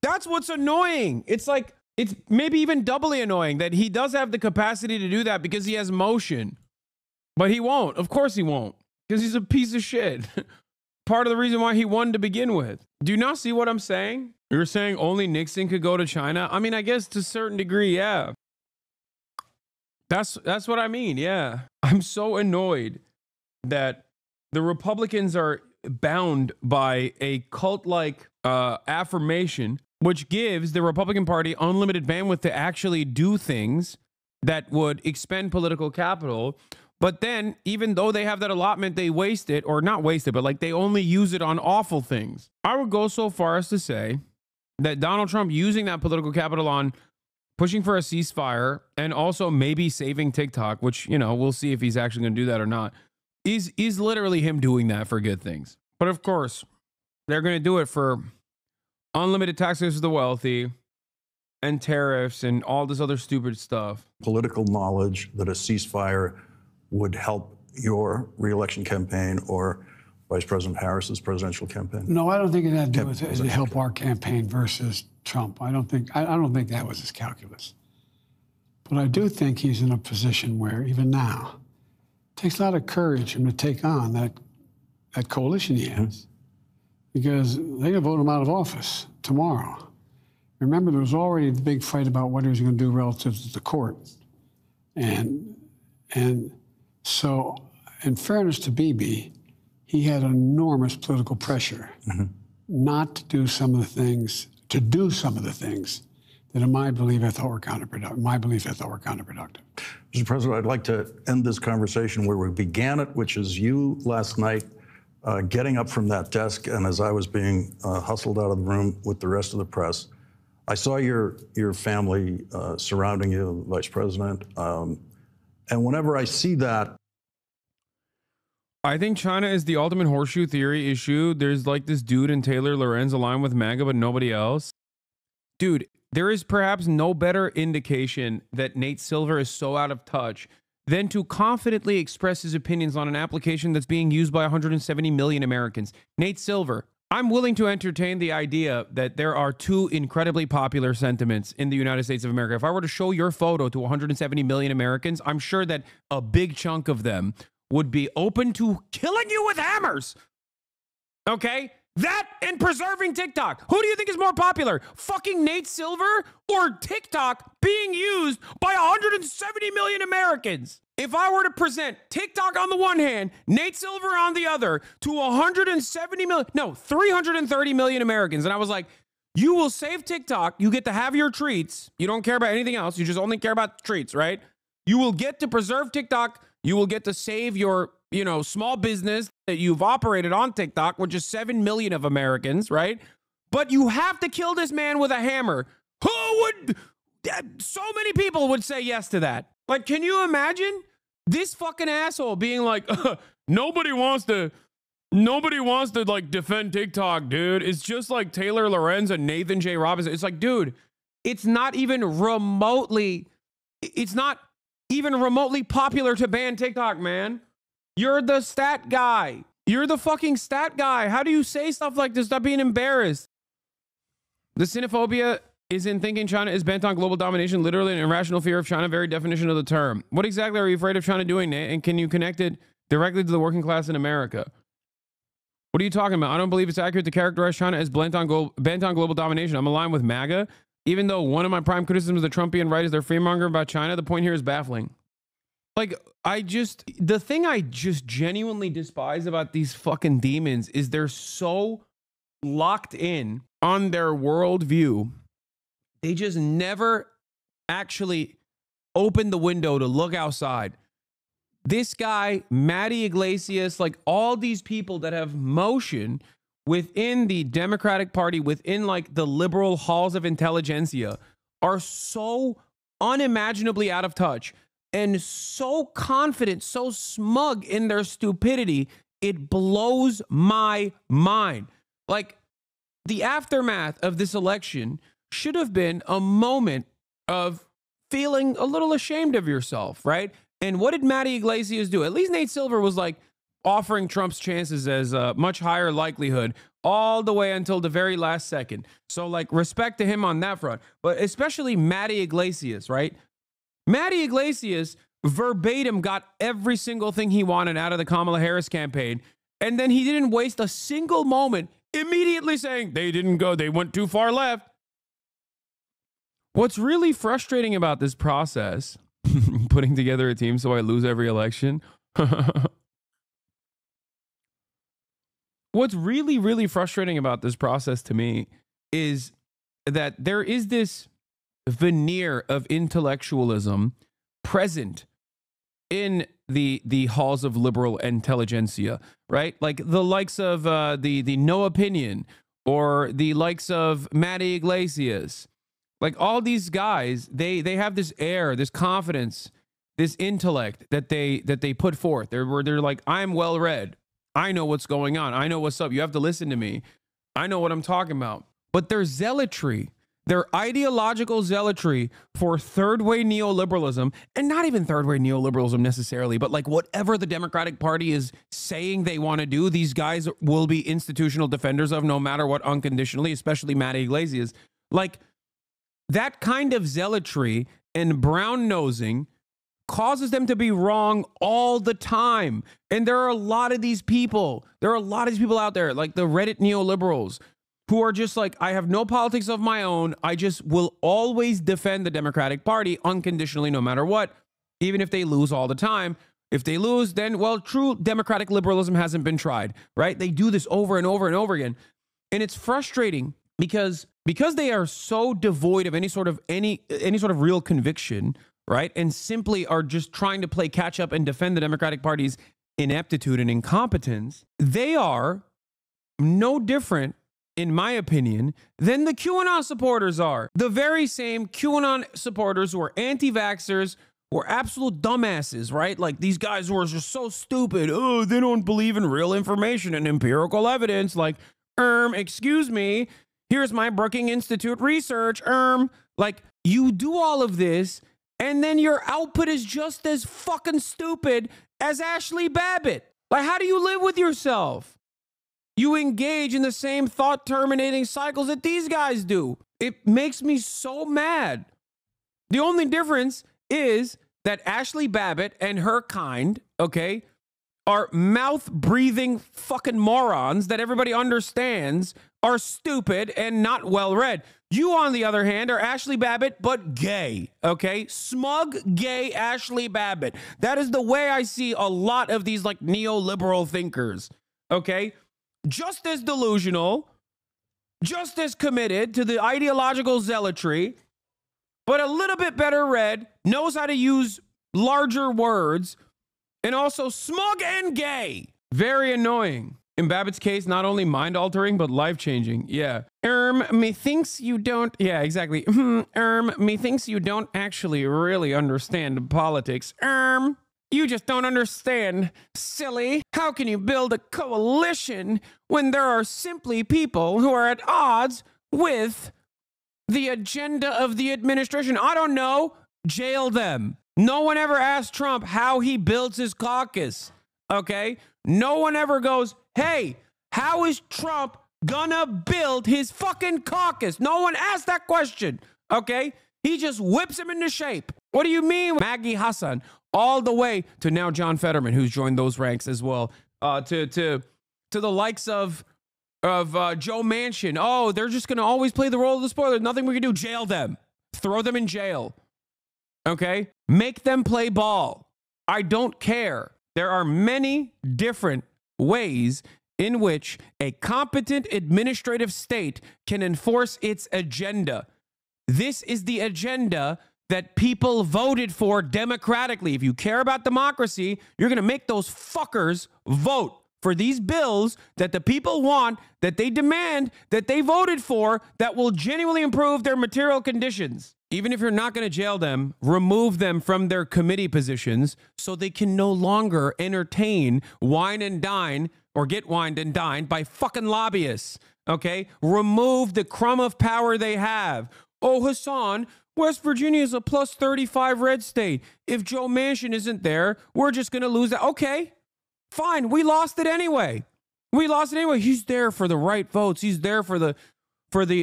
That's what's annoying. It's like, it's maybe even doubly annoying that he does have the capacity to do that because he has motion. But he won't. Of course he won't. Because he's a piece of shit. Part of the reason why he won to begin with. Do you not see what I'm saying? You're saying only Nixon could go to China? I mean, I guess to a certain degree, yeah. That's what I mean, yeah. I'm so annoyed that the Republicans are bound by a cult-like affirmation, which gives the Republican Party unlimited bandwidth to actually do things that would expend political capital. But then, even though they have that allotment, they waste it, or not waste it, but like they only use it on awful things. I would go so far as to say that Donald Trump using that political capital on pushing for a ceasefire and also maybe saving TikTok, which, you know, we'll see if he's actually going to do that or not, is literally him doing that for good things. But of course, they're going to do it for unlimited taxes for the wealthy and tariffs and all this other stupid stuff. Political knowledge that a ceasefire would help your reelection campaign or Vice President Harris's presidential campaign? No, I don't think it had to do with it to help our campaign versus Trump. I don't think that was his calculus. But I do think he's in a position where even now it takes a lot of courage for him to take on that coalition he has, because they're going to vote him out of office tomorrow. Remember, there was already the big fight about what he was going to do relative to the court, and so, in fairness to Bibi, he had enormous political pressure not to do some of the things, that in my belief I thought were counterproductive. Mr. President, I'd like to end this conversation where we began it, which is you last night getting up from that desk, and as I was being hustled out of the room with the rest of the press, I saw your family surrounding you, Vice President, and whenever I see that, I think China is the ultimate horseshoe theory issue. There's like this dude in Taylor Lorenz aligned with MAGA, but nobody else. Dude, there is perhaps no better indication that Nate Silver is so out of touch than to confidently express his opinions on an application that's being used by 170 million Americans. Nate Silver, I'm willing to entertain the idea that there are two incredibly popular sentiments in the United States of America. If I were to show your photo to 170 million Americans, I'm sure that a big chunk of them would be open to killing you with hammers. Okay? That and preserving TikTok. Who do you think is more popular? Fucking Nate Silver or TikTok being used by 170 million Americans? If I were to present TikTok on the one hand, Nate Silver on the other to 170 million, no, 330 million Americans, and I was like, you will save TikTok. You get to have your treats. You don't care about anything else. You just only care about treats, right? You will get to preserve TikTok. You will get to save your, small business that you've operated on TikTok, which is 7 million of Americans, right? But you have to kill this man with a hammer. So many people would say yes to that. Like, can you imagine this fucking asshole being like, nobody wants to like defend TikTok, dude. It's just like Taylor Lorenz and Nathan J. Robinson. It's like, dude, it's not even remotely popular to ban TikTok, man. You're the stat guy. You're the fucking stat guy. How do you say stuff like this? Stop being embarrassed. The xenophobia is in thinking China is bent on global domination, literally an irrational fear of China, very definition of the term. What exactly are you afraid of China doing, Nate? And can you connect it directly to the working class in America? What are you talking about? I don't believe it's accurate to characterize China as bent on global domination. I'm aligned with MAGA. Even though one of my prime criticisms of the Trumpian right is their fearmonger about China, the point here is baffling. Like, the thing I just genuinely despise about these fucking demons is they're so locked in on their worldview. They just never actually open the window to look outside. This guy, Matty Iglesias, like all these people that have motion within the Democratic Party, within like the liberal halls of intelligentsia, are so unimaginably out of touch and so confident, so smug in their stupidity, it blows my mind. Like, the aftermath of this election should have been a moment of feeling a little ashamed of yourself, right? And what did Matty Iglesias do? At least Nate Silver was like offering Trump's chances as a much higher likelihood all the way until the very last second. So like respect to him on that front, but especially Matty Iglesias, right? Matty Iglesias verbatim got every single thing he wanted out of the Kamala Harris campaign. And then he didn't waste a single moment immediately saying they went too far left. What's really frustrating about this process, putting together a team so I lose every election. What's really, really frustrating about this process to me is that there is this veneer of intellectualism present in the halls of liberal intelligentsia, right? Like the likes of the No Opinion or the likes of Matty Iglesias. Like all these guys, they have this air, this confidence, this intellect that they put forth. They're like, I'm well read. I know what's going on. I know what's up. You have to listen to me. I know what I'm talking about. But their zealotry, their ideological zealotry for third-way neoliberalism, and not even third-way neoliberalism necessarily, but like whatever the Democratic Party is saying they want to do, these guys will be institutional defenders of no matter what, unconditionally, especially Matty Iglesias. Like, that kind of zealotry and brown-nosing causes them to be wrong all the time. And there are a lot of these people. There are a lot of these people out there, like the Reddit neoliberals, who are just like, I have no politics of my own. I just will always defend the Democratic Party unconditionally, no matter what, even if they lose all the time. If they lose, then, well, true democratic liberalism hasn't been tried, right? They do this over and over and over again. And it's frustrating because they are so devoid of any sort of real conviction, right? And simply are just trying to play catch up and defend the Democratic Party's ineptitude and incompetence. They are no different, in my opinion, than the QAnon supporters are. The very same QAnon supporters who are anti-vaxxers, who are absolute dumbasses, right? Like these guys who are just so stupid. Oh, they don't believe in real information and empirical evidence. Like, excuse me, here's my Brookings Institute research. Like, you do all of this, and then your output is just as fucking stupid as Ashley Babbitt. Like, how do you live with yourself? You engage in the same thought-terminating cycles that these guys do. It makes me so mad. The only difference is that Ashley Babbitt and her kind, okay, are mouth-breathing fucking morons that everybody understands are stupid and not well-read. You, on the other hand, are Ashley Babbitt, but gay, okay? Smug, gay Ashley Babbitt. That is the way I see a lot of these, like, neoliberal thinkers, okay? Just as delusional, just as committed to the ideological zealotry, but a little bit better read, knows how to use larger words, and also smug and gay. Very annoying. In Babbitt's case, not only mind-altering, but life-changing. Yeah. Methinks you don't... Yeah, exactly. Methinks you don't actually really understand politics. You just don't understand, silly. How can you build a coalition when there are simply people who are at odds with the agenda of the administration? I don't know. Jail them. No one ever asked Trump how he builds his caucus, okay? No one ever goes, hey, how is Trump gonna build his fucking caucus? No one asked that question, okay? He just whips him into shape. What do you mean? Maggie Hasan, all the way to now John Fetterman, who's joined those ranks as well, to the likes of Joe Manchin. Oh, they're just gonna always play the role of the spoiler. Nothing we can do. Jail them. Throw them in jail. Okay? Make them play ball. I don't care. There are many different ways in which a competent administrative state can enforce its agenda. This is the agenda that people voted for democratically. If you care about democracy, you're going to make those fuckers vote for these bills that the people want, that they demand, that they voted for, that will genuinely improve their material conditions. Even if you're not going to jail them, remove them from their committee positions so they can no longer entertain, wine and dine, or get wined and dined by fucking lobbyists, okay? Remove the crumb of power they have. Oh, Hasan, West Virginia is a plus 35 red state. If Joe Manchin isn't there, we're just going to lose that. Okay, fine. We lost it anyway. He's there for the right votes. He's there for the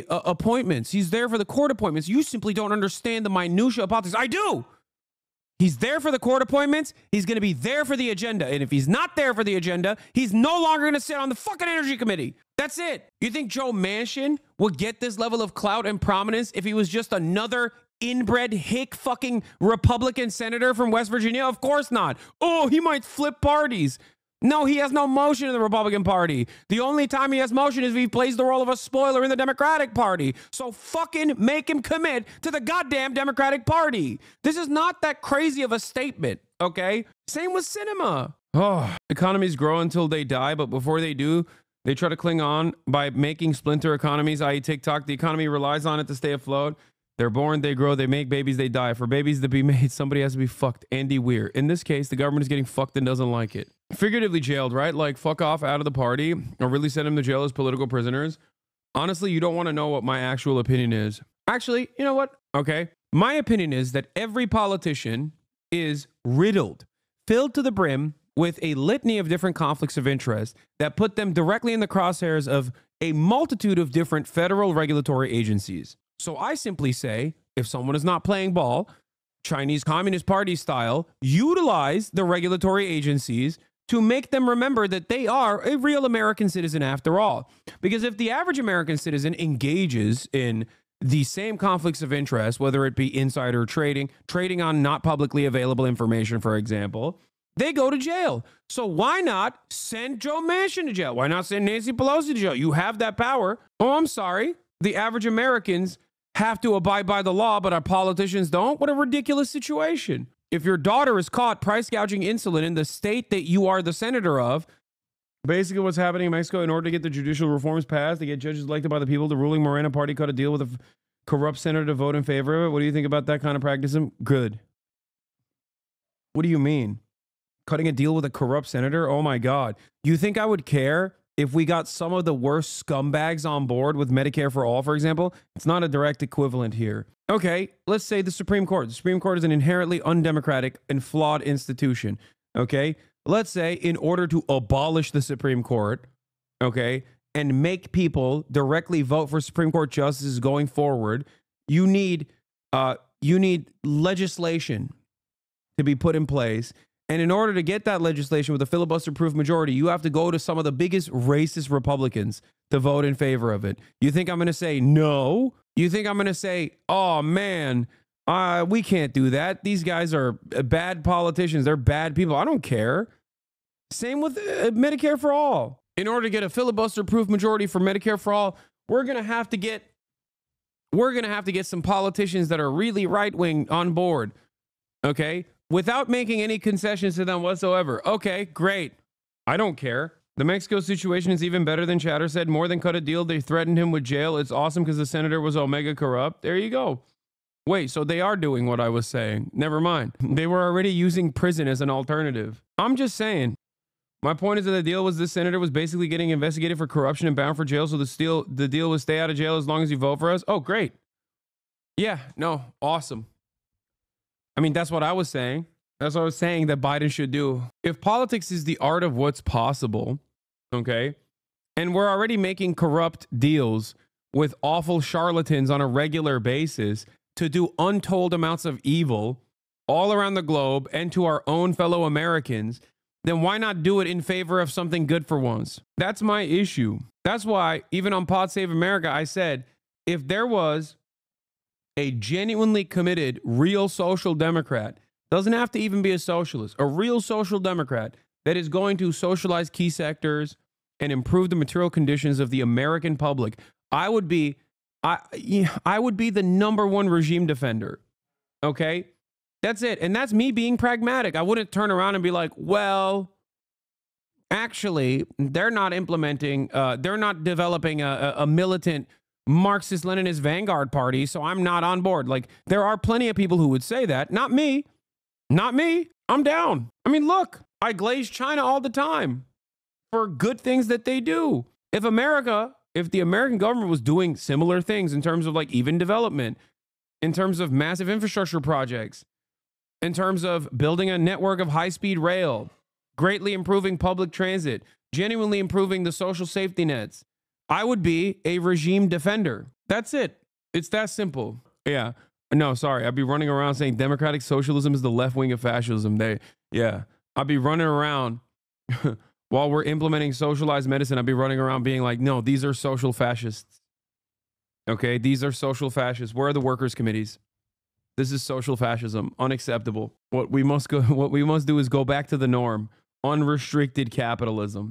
appointments. He's there for the court appointments. You simply don't understand the minutia of politics. I do. He's there for the court appointments. He's going to be there for the agenda. And if he's not there for the agenda, he's no longer going to sit on the fucking energy committee. That's it. You think Joe Manchin would get this level of clout and prominence if he was just another inbred hick fucking Republican senator from West Virginia? Of course not. Oh, he might flip parties. No, he has no motion in the Republican Party. The only time he has motion is if he plays the role of a spoiler in the Democratic Party. So fucking make him commit to the goddamn Democratic Party. This is not that crazy of a statement, okay? Same with cinema. Oh, economies grow until they die, but before they do, they try to cling on by making splinter economies, i.e. TikTok. The economy relies on it to stay afloat. They're born, they grow, they make babies, they die. For babies to be made, somebody has to be fucked. Andy Weir. In this case, the government is getting fucked and doesn't like it. Figuratively jailed, right? Like, fuck off out of the party or really send them to jail as political prisoners. Honestly, you don't want to know what my actual opinion is. Actually, you know what? Okay. My opinion is that every politician is riddled, filled to the brim with a litany of different conflicts of interest that put them directly in the crosshairs of a multitude of different federal regulatory agencies. So I simply say, if someone is not playing ball, Chinese Communist Party style, utilize the regulatory agencies to make them remember that they are a real American citizen after all. Because if the average American citizen engages in the same conflicts of interest, whether it be insider trading, trading on not publicly available information, for example, they go to jail. So why not send Joe Manchin to jail? Why not send Nancy Pelosi to jail? You have that power. Oh, I'm sorry. The average Americans have to abide by the law, but our politicians don't? What a ridiculous situation. If your daughter is caught price gouging insulin in the state that you are the senator of, basically what's happening in Mexico, in order to get the judicial reforms passed, to get judges elected by the people, the ruling Morena party cut a deal with a corrupt senator to vote in favor of it. What do you think about that kind of practice? Good. What do you mean? Cutting a deal with a corrupt senator? Oh my God. You think I would care if we got some of the worst scumbags on board with Medicare for all, for example? It's not a direct equivalent here. Okay, let's say the Supreme Court. The Supreme Court is an inherently undemocratic and flawed institution. Okay, let's say in order to abolish the Supreme Court, okay, and make people directly vote for Supreme Court justices going forward, you need legislation to be put in place. And in order to get that legislation with a filibuster-proof majority, you have to go to some of the biggest racist Republicans to vote in favor of it. You think I'm going to say no? You think I'm going to say, oh, man, we can't do that. These guys are bad politicians. They're bad people. I don't care. Same with Medicare for all. In order to get a filibuster-proof majority for Medicare for all, we're going to have to get some politicians that are really right-wing on board, okay, without making any concessions to them whatsoever. Okay, great. I don't care. The Mexico situation is even better than Chatter said. More than cut a deal, they threatened him with jail. It's awesome because the senator was omega corrupt. There you go. Wait, so they are doing what I was saying. Never mind. They were already using prison as an alternative. I'm just saying. My point is that the deal was this senator was basically getting investigated for corruption and bound for jail. So the deal was stay out of jail as long as you vote for us. Oh, great. Yeah, no, awesome. I mean, that's what I was saying. That's what I was saying that Biden should do. If politics is the art of what's possible, okay, and we're already making corrupt deals with awful charlatans on a regular basis to do untold amounts of evil all around the globe and to our own fellow Americans, then why not do it in favor of something good for once? That's my issue. That's why even on Pod Save America, I said, if there was a genuinely committed, real social democrat, doesn't have to even be a socialist, a real social democrat that is going to socialize key sectors and improve the material conditions of the American public, I would be the number one regime defender. Okay? That's it. And that's me being pragmatic. I wouldn't turn around and be like, well, actually, they're not developing a militant Marxist-Leninist vanguard party, so I'm not on board. Like, there are plenty of people who would say that. Not me. Not me. I'm down. I mean, look, I glaze China all the time for good things that they do. If the American government was doing similar things in terms of like even development, in terms of massive infrastructure projects, in terms of building a network of high-speed rail, greatly improving public transit, genuinely improving the social safety nets, I would be a regime defender. That's it. It's that simple. Yeah. No, sorry. I'd be running around saying democratic socialism is the left wing of fascism. I'd be running around while we're implementing socialized medicine. I'd be running around being like, no, these are social fascists. Okay, these are social fascists. Where are the workers' committees? This is social fascism. Unacceptable. What we must do is go back to the norm. Unrestricted capitalism.